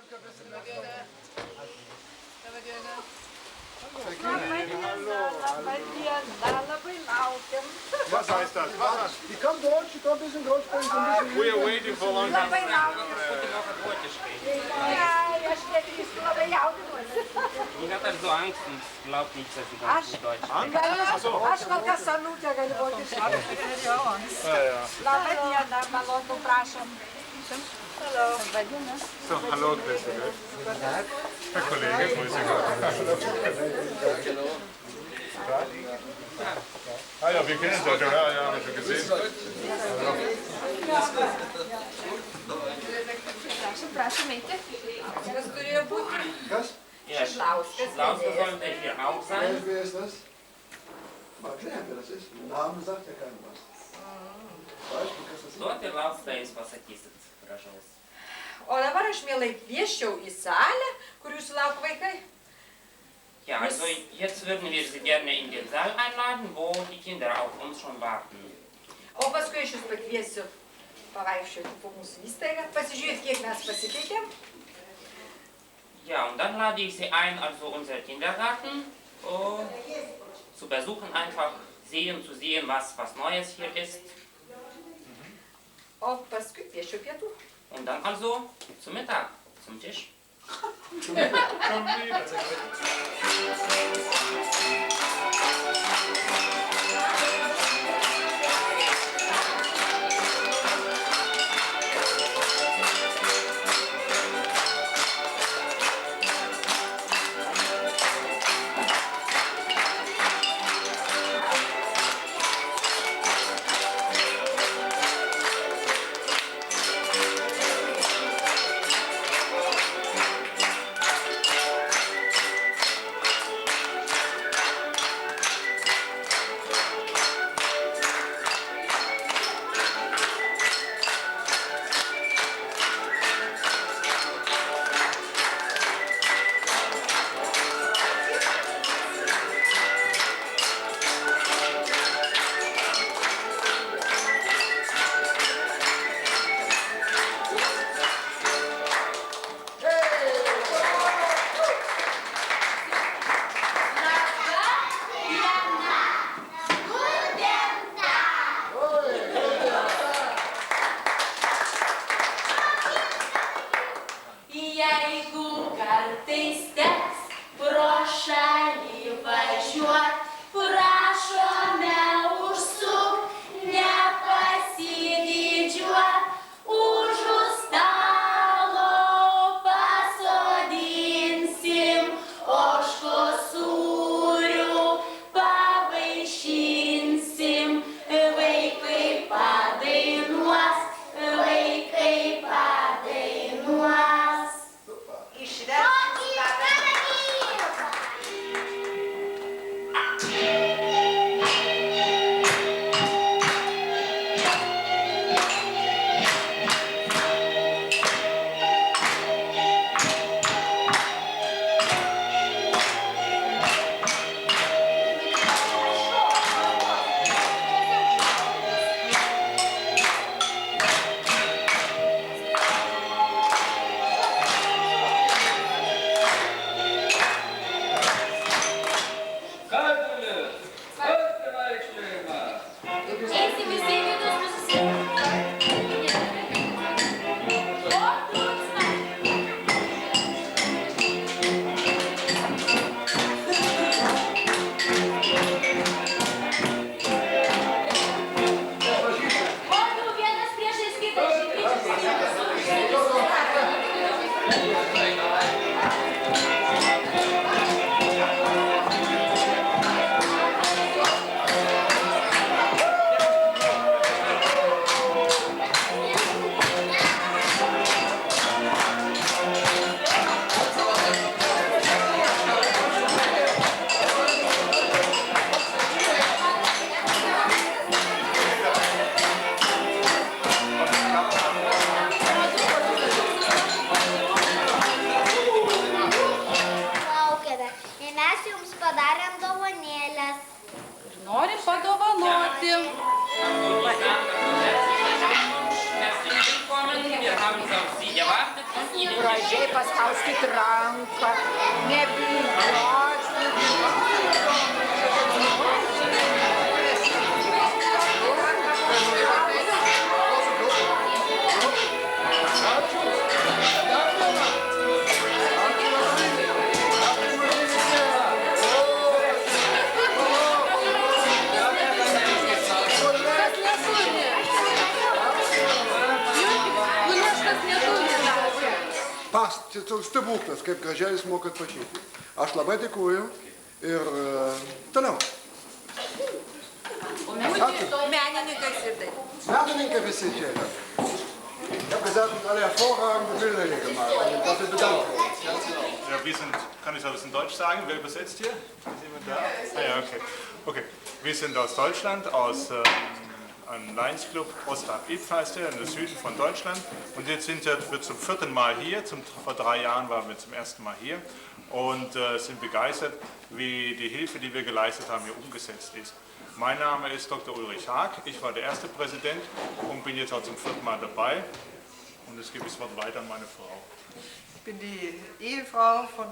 Anka, bist du mit dir da? Mit dir da? Was heißt das? Die kommt durch, die kommt ein bisschen durch, ein bisschen. We are waiting for a long time. Ich hatte so Angst und glaubt nicht, dass ich ganz gut Deutsch spreche. So, hallo, grüß dich. Herr Kollege, grüß dich. Ah ja, wir kennen uns ja schon, ja, haben wir schon gesehen. Das turėjo būti Šidlauskas. Šidlauskas sollte hier auch sein. Wer ist das? Mal klären, wer das ist. Der Name sagt ja keinem was. Weißt du, kas das ist? Duoti Lauską jūs pasakysit, prašau. O dabar aš mielai kvieščiau į salę, kur jūsų laukia vaikai. Ja, also jetzt würden wir Sie gerne in den Saal einladen, wo die Kinder auf uns schon warten. O paskui aš jūs pakviesiu pavaikščioti po mūsų įstaigą, pasižiūrėti, kiek mes pasikeitėm. Ja, und dann lade ich Sie ein, also unser Kindergarten zu besuchen, einfach zu sehen, was Neues hier ist. O paskui kviesčiau pietų. Und dann also zum Mittag, zum Tisch. gražiai paspauskit ranką, Past, čia toks stebuklas, kaip gražiai jūs mokat pašyti. Aš labai dėkuoju ir toliau. Menininkas ir taip. Menininkai visi čia yra. Ich habe gesagt, alle hervorragende Bilder hier gemacht. Und dafür bedanke ich mich. Ja, wir sind, kann ich das in Deutsch sagen? Wer übersetzt hier? Ist jemand da? Ah, ja, okay. Okay. Wir sind aus Deutschland, aus einem Lions-Club, Ostab-Ipf heißt der, in der Süden von Deutschland. Und jetzt sind wir zum 4. Mal hier. Vor 3 Jahren waren wir zum 1. Mal hier und sind begeistert, wie die Hilfe, die wir geleistet haben, hier umgesetzt ist. Mein Name ist Dr. Ulrich Haag. Ich war der erste Präsident und bin jetzt auch zum 4. Mal dabei. Und es gebe das Wort weiter an meine Frau. Ich bin die Ehefrau von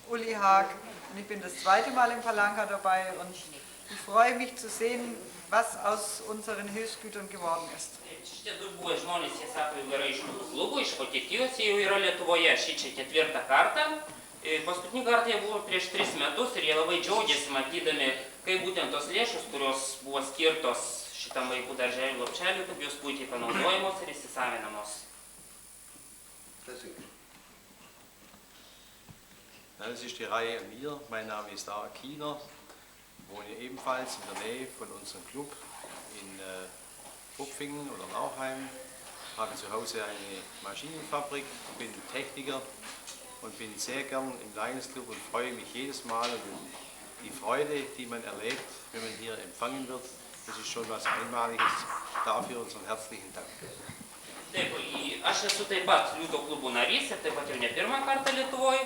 Uli Haag und ich bin das 2. Mal im Palanca dabei und ich freue mich zu sehen, was aus unseren Hilfsgütern geworden ist. Šitie du buvę žmonės, jie sako, jau yra iš mūsų klubų, iš Vokietijos, jie jau yra Lietuvoje, šį čia 4. kartą. Paskutinį kartą jie buvo prieš 3 metus ir jie labai džiaugiasi matydami, kaip būtent tos lėšos, kurios buvo skirtos šitam vaikų darželių lopšeliui, kaip jos puikiai panaudojamos ir įsisavinamos. Das ist die Reihe mir. Mein Name ist David Kiener, wohne ebenfalls in der Nähe von unserem Club in Upfingen oder Nauheim. Habe zu Hause eine Maschinenfabrik, bin Techniker und bin sehr gern im Lions Club und freue mich jedes Mal über die Freude, die man erlebt, wenn man hier empfangen wird. Das ist schon was Einmaliges. Dafür unseren herzlichen Dank. Taip, aš esu taip pat liūto klubų narys ir taip pat jau ne 1. kartą Lietuvoje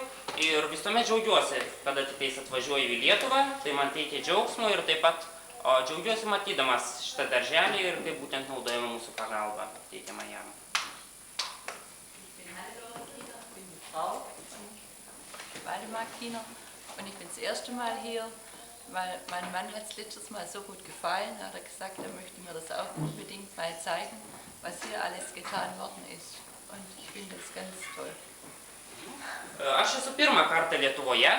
ir visuomet džiaugiuosi, kada tiktais atvažiuoju į Lietuvą, tai man teikia džiaugsmo ir taip pat džiaugiuosi matydamas šitą darželį ir kaip būtent naudojama mūsų pagalba teikiama jam. Waldemar Kiener und ich bin das erste Mal hier, weil mein Mann hat es letztes Mal so gut gefallen, da hat er gesagt, er möchte mir das auch unbedingt mal zeigen, was hier alles getan worden ist und ich finde das ganz toll. Aš esu 1. kartą Lietuvoje,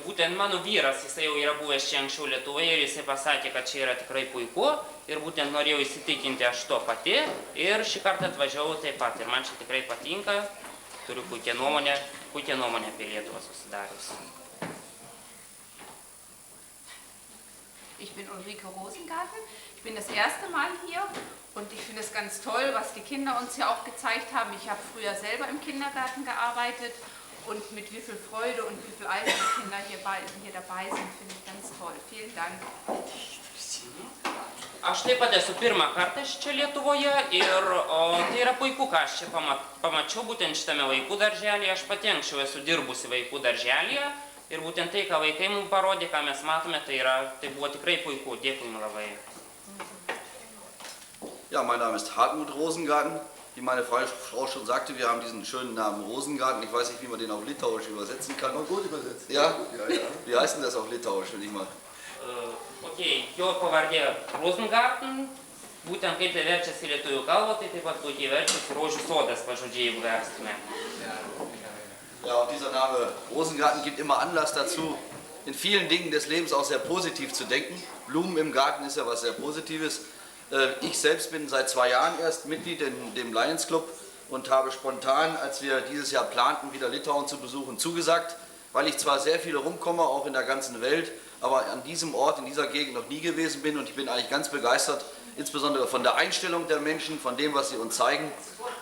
būtent mano vyras, jisai jau yra buvęs čia anksčiau Lietuvoje ir jisai pasakė, kad čia yra tikrai puiku ir būtent norėjau įsitikinti aš to pati ir šį kartą atvažiavau taip pat ir man čia tikrai patinka, turiu puikią nuomonę apie Lietuvą susidarius. Ich bin Ulrike Rosengarten, ich bin das erste Mal hier und ich finde es ganz toll, was die Kinder uns hier auch gezeigt haben. Ich habe früher selber im Kindergarten gearbeitet und mit wie viel Freude und wie viel Eifer die Kinder hier dabei sind, finde ich ganz toll. Vielen Dank. Aš taip pat esu 1. kartą čia Lietuvoje ir tai yra puiku, ką aš čia pamačiau būtent šitame vaikų darželyje. Aš pati anksčiau esu dirbusi vaikų darželyje ir būtent tai, ką vaikai mums parodė, ką mes matome, tai buvo tikrai puiku. Dėkui jums labai. Ja, mein Name ist Hartmut Rosengarten. Wie meine Frau schon sagte, wir haben diesen schönen Namen Rosengarten. Ich weiß nicht, wie man den auf Litauisch übersetzen kann. Gut übersetzt. Ja? Ja, ja. Wie heißt denn das auf Litauisch, wenn ich mal... Jo pavardė Rosengarten, būtent kaip tai verčiasi į lietuvių kalbą, tai taip pat puikiai verčiasi rožių sodas, pažodžiai, jeigu verstume. Ja, und dieser Name Rosengarten gibt immer Anlass dazu, in vielen Dingen des Lebens auch sehr positiv zu denken. Blumen im Garten ist ja was sehr Positives. Ich selbst bin seit 2 Jahren erst Mitglied in dem Lions Club und habe spontan, als wir dieses Jahr planten, wieder Litauen zu besuchen, zugesagt, weil ich zwar sehr viel rumkomme, auch in der ganzen Welt, aber an diesem Ort, in dieser Gegend noch nie gewesen bin und ich bin eigentlich ganz begeistert, insbesondere von der Einstellung der Menschen, von dem, was sie uns zeigen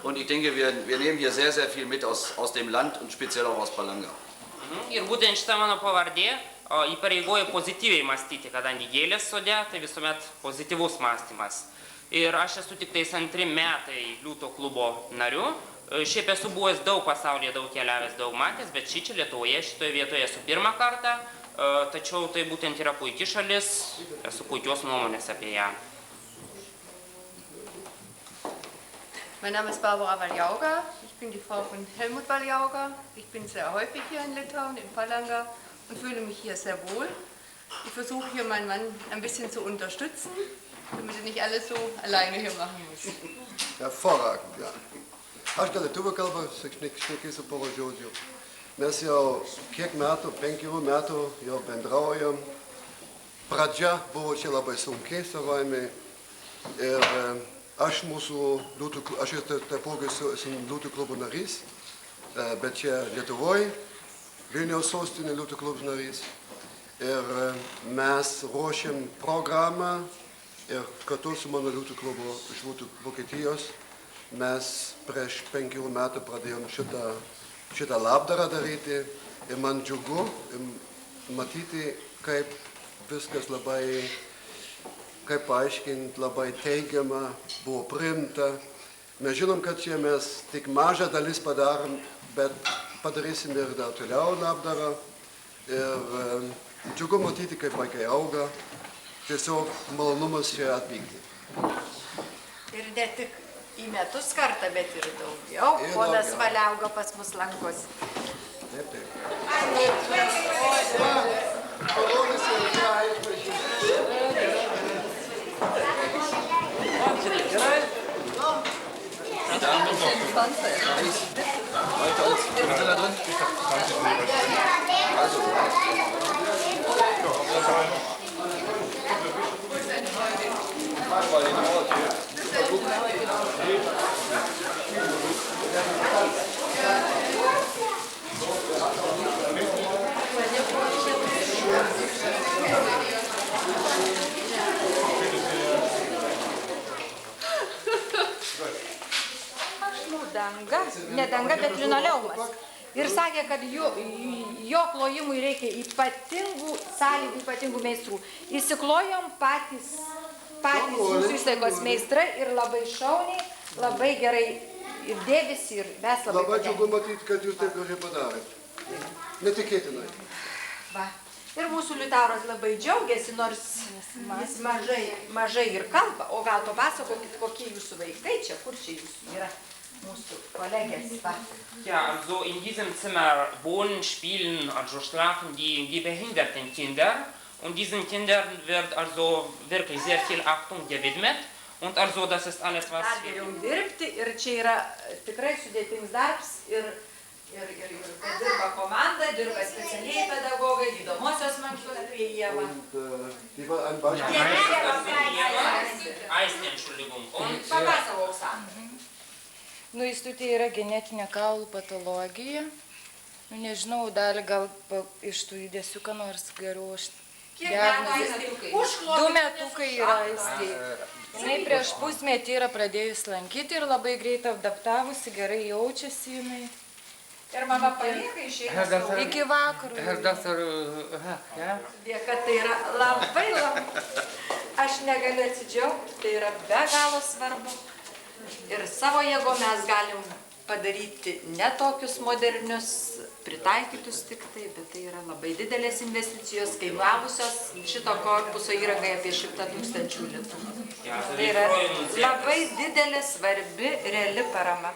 und ich denke, wir nehmen hier sehr, sehr viel mit aus dem Land und speziell auch aus Palanga. Ir būtent šita mano pavardė įpareigoja pozityviai mąstyti, kadangi gėlės sode, tai visuomet pozityvus mąstymas. Ir aš esu tik tais 2 metai liūto klubo nariu. Šiaip esu buvęs daug pasaulyje, daug keliavęs, daug matęs, bet čia Lietuvoje, šitoje vietoje esu 1. kartą. Tačiau tai būtent yra puikia šalis, esu puikios nuomonės apie ją. Mein Name ist Barbara Waljauga. Ich bin die Frau von Helmut Waljauga. Ich bin sehr häufig hier in Litauen, in Palanga und fühle mich hier sehr wohl. Ich versuche hier meinen Mann ein bisschen zu unterstützen, damit er nicht alles so alleine hier machen muss. Hervorragend, jā. Aš gal lietuvių kalbą šnekėsiu porą žodžių. Mes jau kiek metų, 5 metų jau bendraujam. Pradžia buvo čia labai sunkiai savaime. Ir aš taipogi esu liūtų klubo narys, bet čia Lietuvoje, Vilniaus sostinė liūtų klubų narys. Ir mes ruošiam programą ir kartu su mano liūtų klubu iš Vokietijos mes prieš 5 metų pradėjom šitą labdarą daryti ir man džiugu matyti, kaip viskas labai, kaip paaiškinti, labai teigiama, buvo priimta. Mes žinom, kad čia mes tik mažą dalis padarom, bet padarysim ir dar toliau labdarą. Ir džiugu matyti, kaip vaikai auga. Tiesiog malonumas čia atvykti. Ir ne tik į metus kartą, bet ir daugiau. Ponas Valiauga pas mus lankosi. Taip, taip. Kolonis jau čia danga, ne danga, bet linoleumas. Ir sakė, kad jo klojimui reikia ypatingų sąlygų, ypatingų meistrų. Įsiklojom patys mūsų įstaigos meistrai ir labai šauniai, labai gerai ir dėvisi ir mes labai Labai džiugu matyti, kad jūs taip gražiai padarėte. Netikėtinai. Va. Ir mūsų Liutauras labai džiaugiasi, nors jis mažai ir kalba. O gal papasakokit, kokie jūsų vaikai čia, kur čia jūsų yra? Mūsų kolegės. Ja, also in diesem Zimmer wohnen, spielen, also schlafen die behinderten Kinder. Und diesen Kindern wird also wirklich sehr viel Achtung gewidmet. Und also das ist alles, was... Dar geriau dirbti ir čia yra tikrai sudėtingas darbs ir dirba komanda, dirba specialiai pedagogai, gydomosios mokyklos prie Ieva. Die war ein Beispiel. Entschuldigung. Und Papasakok, Oksana. Nu, įstutė yra genetinė kaulų patologija. Nu, nežinau, dalį gal iš tų judesių, ką nors geriau aš... Kiek metų aistė? 2 metukai yra aistė. Jinai prieš pusmetį yra pradėjus lankyti ir labai greit adaptavusi, gerai jaučiasi jinai. Ir mama palieka išeina savo. Iki vakarų. Dėka, tai yra labai. Aš negaliu atsidžiaugti, tai yra be galo svarbu. Ir savo jėgo mes galim padaryti ne tokius modernius, pritaikytus tik tai, bet tai yra labai didelės investicijos, kainuovusios šito korpuso įrangai apie 100 000 litų. Tai yra labai didelė, svarbi, reali parama.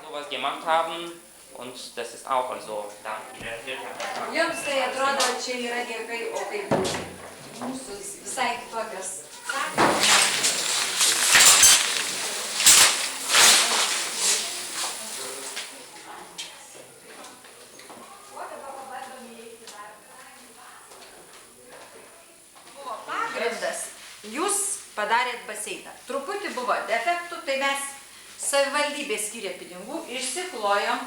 Und das ist auch also da. Jums tai atrodo, čia yra niekai, o kaip mūsų visai kitokios. Jūs padarėt baseiną. Truputį buvo defektų, tai mes savivaldybė skyrė pinigų, išsiklojom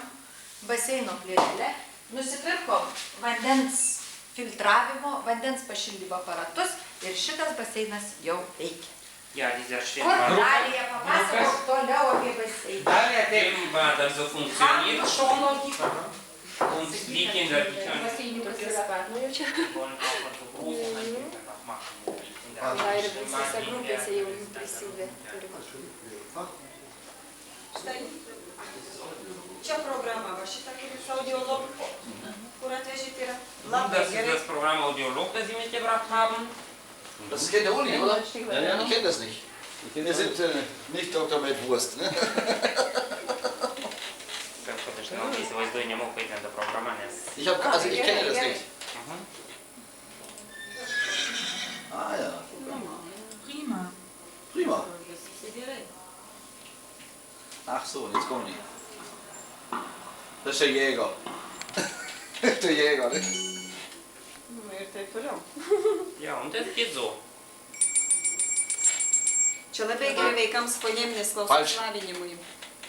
baseino plėvelę, nusipirkom vandens filtravimo, vandens pašildymo aparatus ir šitas baseinas jau veikia. Ja, dieser Kur Dalija papasakok toliau apie baseiną? Bad also funktioniert schon. Und die Kinder, die können wollen auch also große Handtücher machen. Ir visose grupėse jau jų prisivė. Štai, čia programa, va šitą kaip audiolog, kur atvežyti yra labai Das ist gerai. das Programm Audiolog, das Sie mitgebracht haben. Das kennt der Uli, oder? Ja, ich kenne das nicht. Wir sind nicht Dr. Med Wurst. Ne? labai nemoku kaip ten ta programa, nes... Also ich kenne das nicht. Ah ja. Prima. Prima. Ach so, jetzt kommen die. Das ist der Jäger. Der Jäger, ne? Ir taip toliau. Ja, und das geht so. Čia labai gerai vaikams foneminės klausos lavinimui.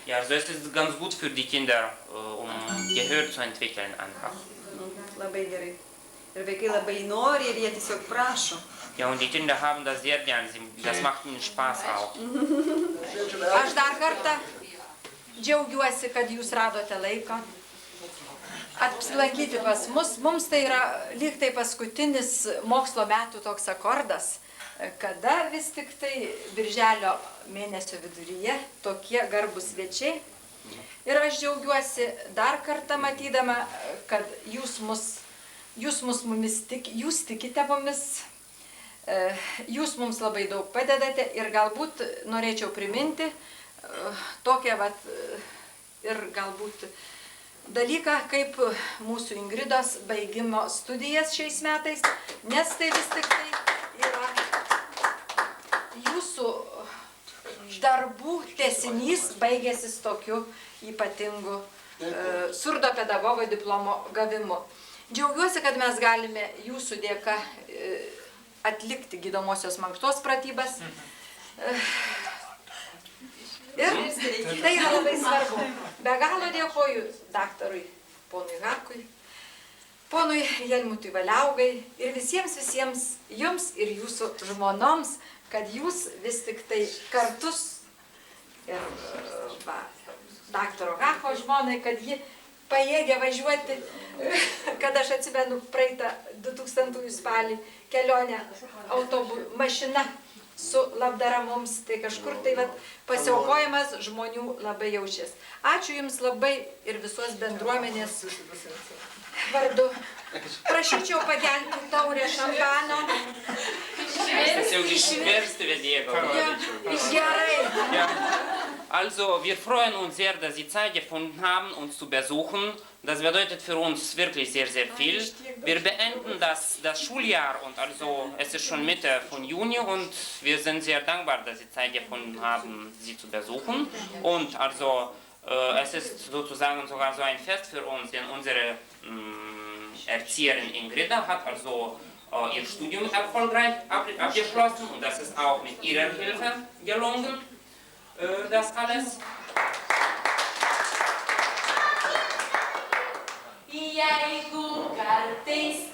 Ja, also es ist ganz gut für die Kinder, um Gehör zu entwickeln einfach. Labai gerai. Ir vaikai labai nori ir jie tiesiog prašo. Ja, und die Kinder haben das sehr gern, das macht ihnen Spaß auch. Aš dar kartą džiaugiuosi, kad jūs radote laiko apsilankyti pas mus. Mums tai yra lyg tai paskutinis mokslo metų toks akordas, kada vis tik tai birželio mėnesio viduryje tokie garbus svečiai. Ir aš džiaugiuosi dar kartą matydama, kad jūs tikite mumis, jūs mums labai daug padedate ir galbūt norėčiau priminti tokią ir galbūt dalyką kaip mūsų Ingridos baigimo studijas šiais metais, nes tai vis tik tai yra jūsų darbų tęsinys baigėsis tokiu ypatingu surdopedagogo diplomo gavimu. Džiaugiuosi, kad mes galime jūsų dėka atlikti gydomosios mankštos pratybas. Ir tai yra labai svarbu. Be galo dėkoju daktarui ponui Hakui, ponui Helmutui Valiaugai ir visiems jums ir jūsų žmonoms, kad jūs vis tik tai kartus ir daktaro Hako žmonai, kad ji pajėgė važiuoti, kad aš atsimenu praeitą 2000 spalį kelionę mašina su labdara mums, tai kažkur tai pasiaukojimas žmonių labai jaučiasi. Ačiū Jums labai ir visos bendruomenės vardu. Prašyčiau pagelbėti taurę šampano. Ja. Also, wir freuen uns sehr, dass Sie Zeit gefunden haben, uns zu besuchen. Das bedeutet für uns wirklich sehr, sehr viel. Wir beenden das Schuljahr und also es ist schon Mitte von Juni und wir sind sehr dankbar, dass Sie Zeit gefunden haben, Sie zu besuchen. Und also es ist sozusagen sogar so ein Fest für uns, denn unsere Erzieherin Ingrida hat also ihr Studium erfolgreich abgeschlossen und das ist auch mit ihrer Hilfe gelungen. Das alles. Jeigu kartais